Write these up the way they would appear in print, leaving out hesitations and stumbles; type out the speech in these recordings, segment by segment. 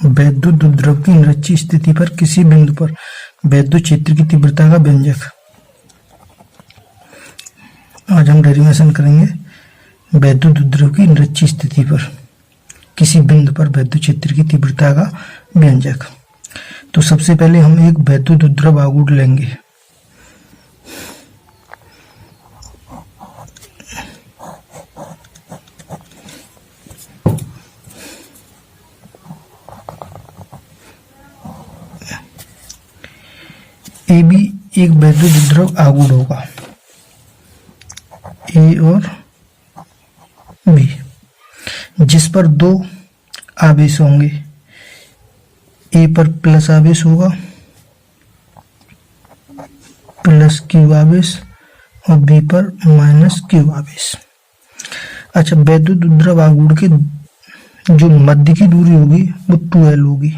वैद्युत द्रव की निरक्षीय स्थिति पर किसी बिंदु पर वैद्युत क्षेत्र की तीव्रता का व्यंजक। आज हम डेरिवेशन करेंगे वैद्युत द्रव की निरक्षीय स्थिति पर किसी बिंदु पर वैद्युत क्षेत्र की तीव्रता का व्यंजक। तो सबसे पहले हम एक वैद्युत द्रव आघूर्ण लेंगे। ए बी एक वैद्युत द्रव आघूर्ण होगा, ए और बी, जिस पर दो आवेश होंगे। ए पर प्लस आवेश होगा, प्लस क्यू आवेश, और बी पर माइनस क्यू आवेश। अच्छा, वैद्युत द्रव आघूर्ण के जो मध्य की दूरी होगी वो 2L होगी।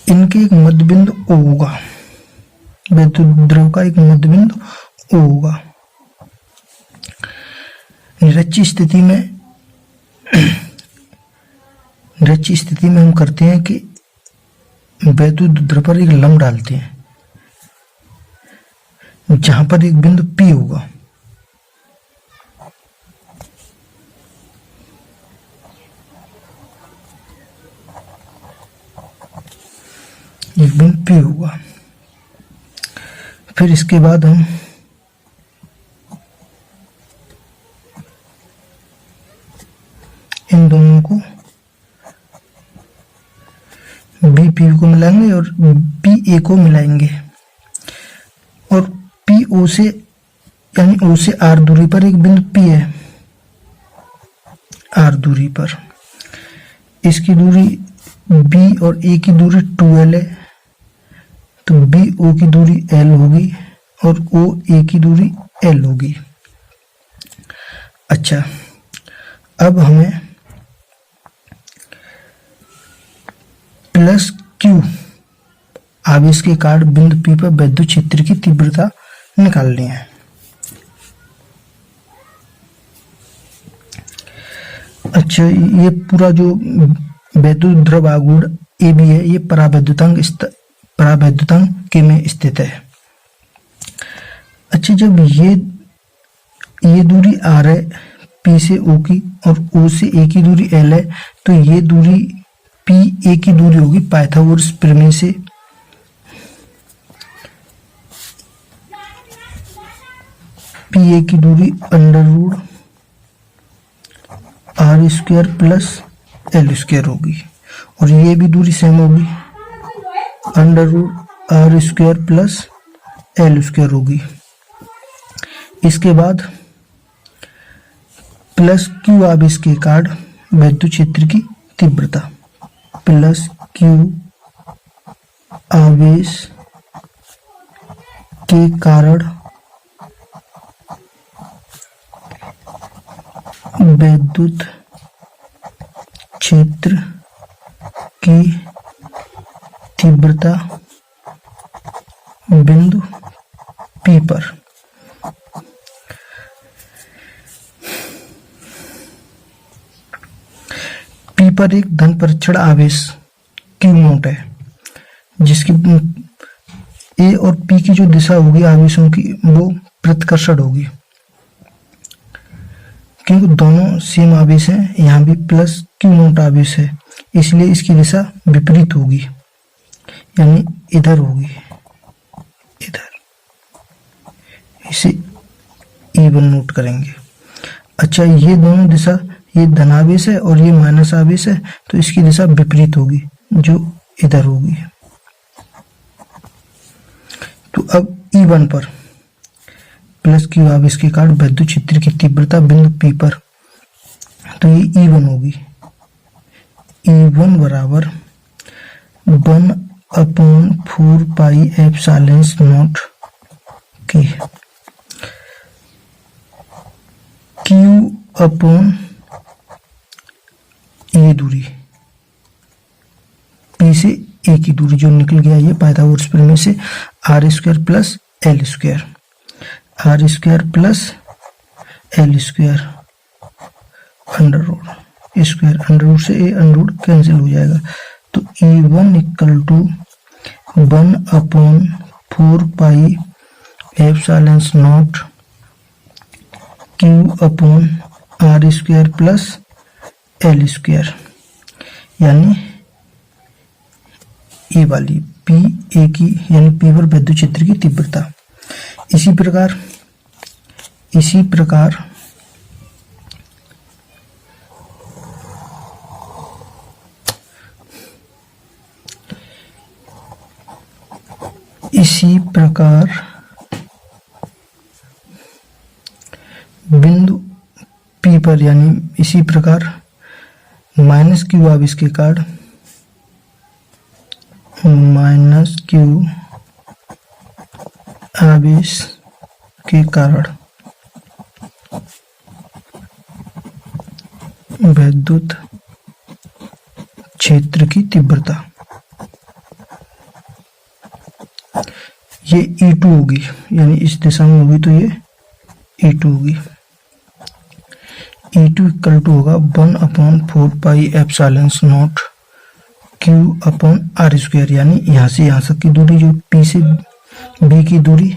इनके एक मध्य बिंदु O होगा, वैद्युत द्रव का एक मध्य बिंदु O होगा। निरक्षीय स्थिति में हम करते हैं कि वैद्युत द्रव पर एक लंब डालते हैं जहां पर एक बिंदु P होगा। एक बिंदु P होगा। फिर इसके बाद हम इन दोनों को बी पी को मिलाएंगे और पी ए को मिलाएंगे, और पी ओ से यानी ओ से आर दूरी पर एक बिंदु पी है। आर दूरी पर इसकी दूरी बी और ए की दूरी 2L है, तो बी ओ की दूरी L होगी और ओ ए की दूरी L होगी। अच्छा, अब हमें प्लस क्यू आवेश के कारण बिंदु P पर वैद्युत क्षेत्र की तीव्रता निकालनी है। अच्छा, ये पूरा जो वैद्युत द्रव आघूर्ण ए बी है ये परावैद्युतांक के में स्थित है। अच्छा, जब ये दूरी R है P से O की और O से A की दूरी L है, तो ये दूरी P A की दूरी होगी पाइथागोरस प्रमेय से। P A की दूरी under root R square plus L square होगी, और ये भी दूरी सेम होगी, under root R square plus L square होगी। इसके बाद प्लस क्यू आवेश के कारण वैद्युत क्षेत्र की तीव्रता, प्लस क्यू आवेश के कारण वैद्युत क्षेत्र की तीव्रता बिंदु P पर। P पर एक धन परीक्षण आवेश Q नोट है, जिसकी A और P की जो दिशा होगी आवेशों की वो प्रतिकर्षण होगी, क्योंकि दोनों सेम आवेश हैं। यहाँ भी प्लस Q नोट आवेश है, इसलिए इसकी दिशा विपरीत होगी, यानी इधर होगी, इधर। इसे E1 नोट करेंगे। अच्छा, ये दोनों दिशा, ये धनावेश है और ये माइनस आवेश है, तो इसकी दिशा विपरीत होगी, जो इधर होगी। तो अब E1 पर प्लस क्यू आवेश के कारण वैद्युत क्षेत्र की तीव्रता बिंदु P पर, तो ये E1 होगी। E1 बराबर 1/4 pi epsilon not K Q upon ये दूरी P से A की दूरी जो निकल गया ये पाइथागोरस प्रमेय से R square plus L square, R square plus L square under root square, under root से ए अंडर रूट कैंसिल हो जाएगा। तो E1 equal to 1/4 pi epsilon naught Q upon R square plus L square, यानी ये वाली P A की यानी पी पर विद्युत क्षेत्र की तीव्रता। इसी प्रकार बिंदु P पर यानी इसी प्रकार माइनस क्यू आवेश के कारण विद्युत क्षेत्र की तीव्रता ये E2 होगी, यानी इस दिशा में होगी तो ये E2 होगी। E2 इक्वल टू होगा 1/4 pi epsilon naught Q upon R square, यानी यहाँ से यहाँ तक की दूरी जो P से B की दूरी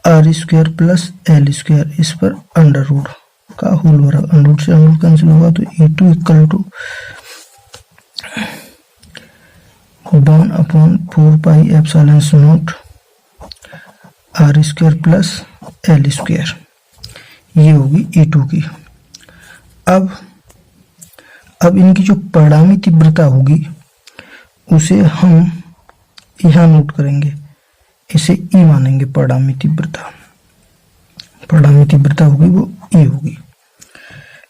R square plus L square, इस पर अंडर रूट का होल वर्ग, अंडर रूट से अंडर रूट कैंसिल होगा तो E2 equal to 1/4 pi epsilon naught R square plus L square, ये होगी E2 की। अब इनकी जो परिणामी तीव्रता होगी उसे हम यहाँ नोट करेंगे, इसे E मानेंगे। परिणामी तीव्रता होगी वो E होगी।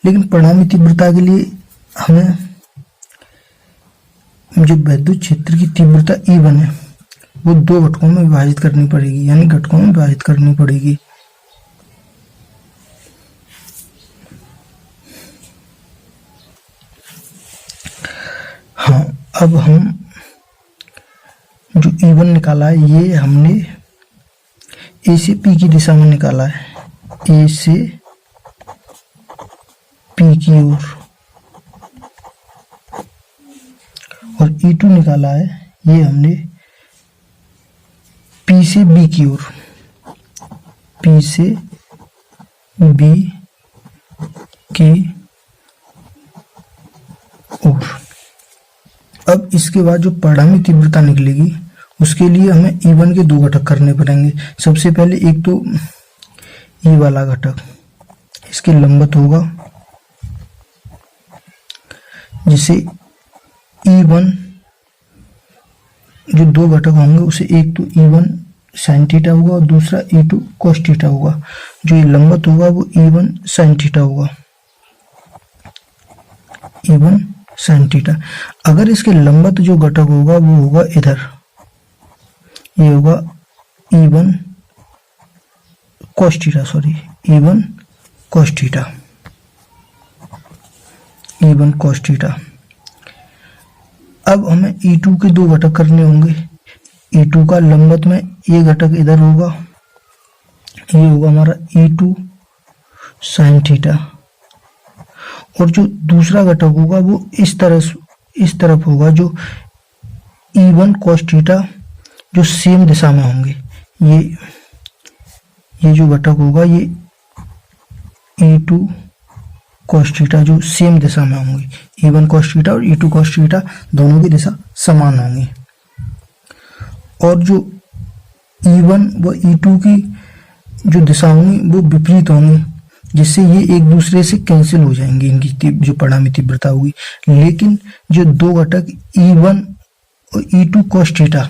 लेकिन परिणामी तीव्रता के लिए हमें जो विद्युत क्षेत्र की तीव्रता E बने वो दो घटकों में विभाजित करनी पड़ेगी, यानी घटकों में विभाजित करनी पड़ेगी। हाँ, अब हम जो E1 निकाला है ये हमने A से P की दिशा में निकाला है, A से P की ओर, और E2 निकाला है ये हमने P से B की ओर, P से B की ओर। अब इसके बाद जो परिणामी तीव्रता निकलेगी उसके लिए हमें E1 के दो घटक करने पड़ेंगे। सबसे पहले एक तो ये वाला घटक इसके लंबवत होगा, जिसे E1 जो दो घटक होंगे उसे एक तो E1 sin थीटा होगा और दूसरा E2 cos थीटा होगा। जो ये लंबवत होगा वो E1 sin थीटा होगा, E1 sin थीटा। अगर इसके लंबवत जो घटक होगा वो होगा इधर, ये होगा E1 cos theta, E1 cos theta, E1 cos theta. अब हमें E2 के दो घटक करने होंगे। E2 का लंबवत में ये घटक इधर होगा, ये होगा हमारा E2 sin थीटा, और जो दूसरा घटक होगा वो इस तरफ होगा, जो E1 cos थीटा जो सेम दिशा में होंगे। ये जो घटक होगा ये E2 cos थीटा जो सेम दिशा में होंगे, E1 cos थीटा और E2 cos थीटा दोनों की दिशा समान होंगी, और जो E1 व E2 की जो दिशा होंगी वो विपरीत होंगी, जिससे ये एक दूसरे से कैंसिल हो जाएंगे, इनकी जो परिणामी तीव्रता होगी। लेकिन जो दो घटक E1 और E2 cos थीटा,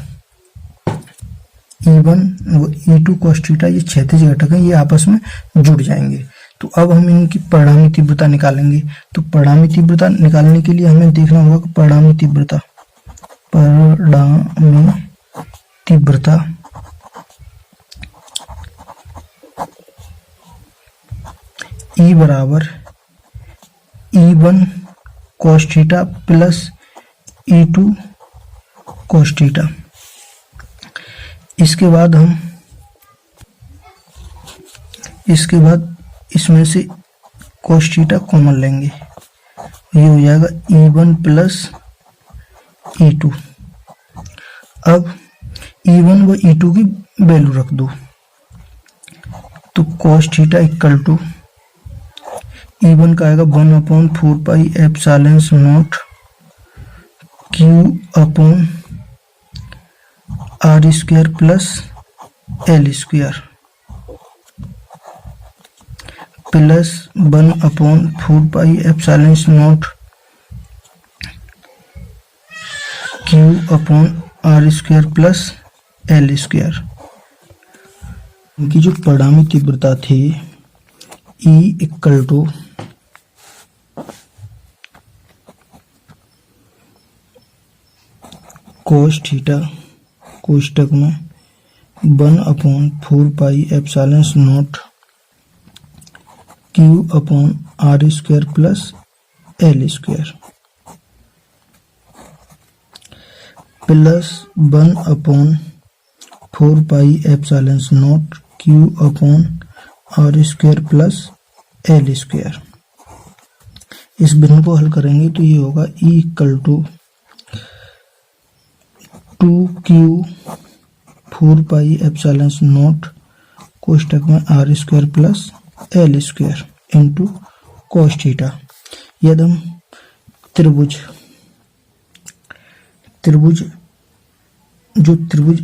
E1 व E2 cos थीटा ये क्षैतिज घटक हैं, ये आपस में जुड़ जाएंगे। तो अब हम इनकी परिणामी तीव्रता निकालेंगे। तो परिणामी तीव्रता निकालने के लिए हमें देखना होगा कि परिणामी तीव्रता E बराबर E1 cos theta plus E2 cos theta. इसके बाद हम इसके बाद इसमें से cos थीटा कॉमन लेंगे, ये हो जाएगा E1 प्लस E2। अब E1 व E2 की वैल्यू रख दो, तो cos theta equal to E1 का आएगा 1/4 pi epsilon naught Q upon R square plus L square plus 1/4 pi epsilon naught Q upon R square plus L square. इनकी जो परिणामी तीव्रता थी E equal to cos theta कोष्टक में 1/4 pi epsilon naught Q upon R square plus L square plus 1/4 pi epsilon naught Q upon R square plus L square. इस भिन्न को हल करेंगे तो ये होगा E equal to 2Q 4 pi epsilon naught कोष्टक में R square plus L square into cos theta. यदि हम त्रिभुज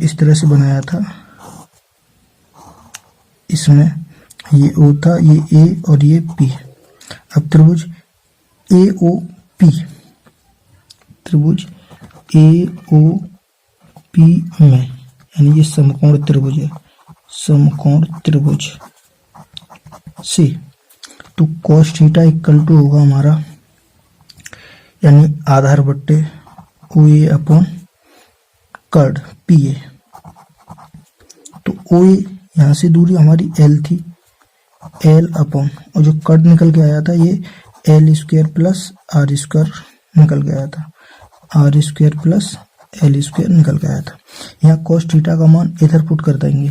इस तरह से बनाया था, इसमें ये O था, ये A और ये P। अब त्रिभुज AOP में, यानी ये समकोण त्रिभुज है, समकोण त्रिभुज से, तो cos थीटा इक्वल टू होगा हमारा, यानी आधार बट्टे OA अपॉन कर्ड PA। तो OA यहाँ से दूरी हमारी L थी, L अपॉन, और जो कर्ड निकल के आया था ये L square plus R square निकल के आया था, R square plus L square निकल के आया था। यहाँ cos थीटा का मान इधर पुट कर देंगे,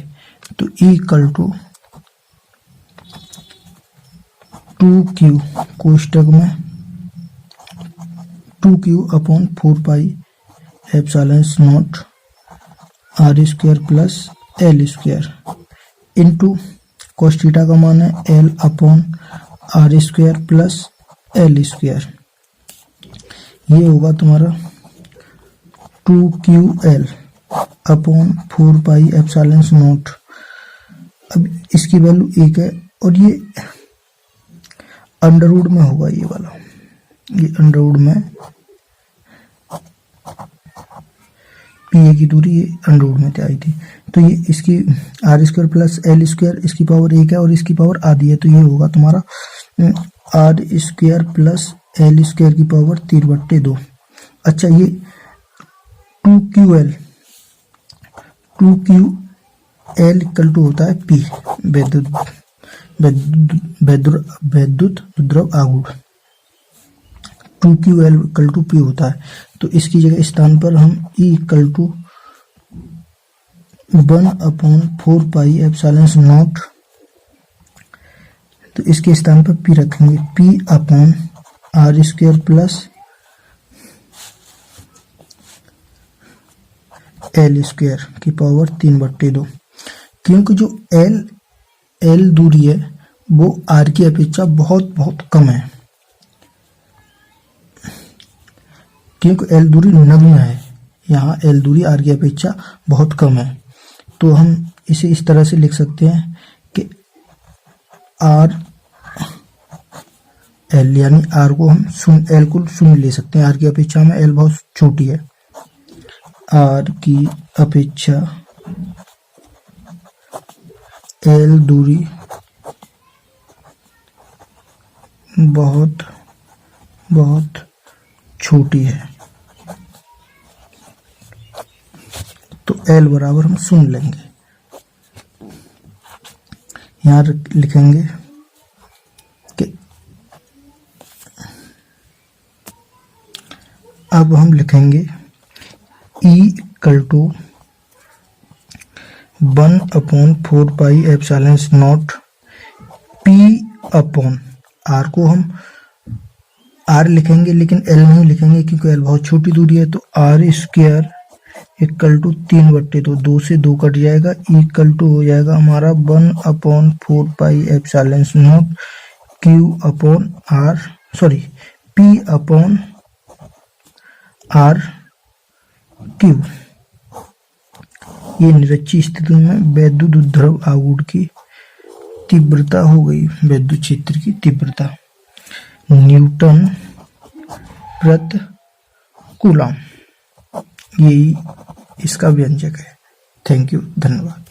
तो E इक्वल टू 2Q कोष्टक में 2Q upon 4 pi epsilon not R square plus L square into cos theta का मान है L upon R square plus L square. ये होगा तुम्हारा 2QL upon 4 pi epsilon not. अब इसकी वैल्यू 1 है और ये अंडरवुड में होगा, ये वाला, ये अंडरवुड में PA की दूरी ये अंडरवुड में आई थी, तो ये इसकी R square plus L square, इसकी पावर 1 है और इसकी पावर आधी है, तो ये होगा तुम्हारा R square plus L square की पावर 3/2। अच्छा, ये 2QL इक्वल टू होता है P, वैद्युत द्रव आघूर्ण। 2QL इक्वल टू P होता है, तो इसकी जगह स्थान पर हम E equal to 1/4 pi epsilon naught, तो इसके स्थान पर P रखेंगे, P upon R square plus L square की पावर 3/2। क्योंकि जो L दूरी है वो R की अपेक्षा बहुत कम है, क्योंकि L दूरी नगण्य है, यहाँ L दूरी R की अपेक्षा बहुत कम है, तो हम इसे इस तरह से लिख सकते हैं कि L, यानी R को हम L को शून्य ले सकते हैं, R की अपेक्षा में L बहुत छोटी है, R की अपेक्षा L दूरी बहुत छोटी है, तो L बराबर हम शून्य लेंगे। यहाँ लिखेंगे कि अब हम लिखेंगे E equal to 1/4 pi epsilon naught P upon R को हम R लिखेंगे लेकिन L नहीं लिखेंगे क्योंकि L बहुत छोटी दूरी है, तो R स्क्वायर इक्वल टू 3/2, 2 से 2 कट जाएगा, इक्वल टू हो जाएगा हमारा 1/4πε0 Q upon R, sorry P upon R Q। ये निरक्षीय स्थिति में वैद्युत उद्धृव आघूर्ण की तीव्रता हो गई, वैद्युत क्षेत्र की तीव्रता न्यूटन प्रति कूलम, यही इसका व्यंजक है। थैंक यू, धन्यवाद।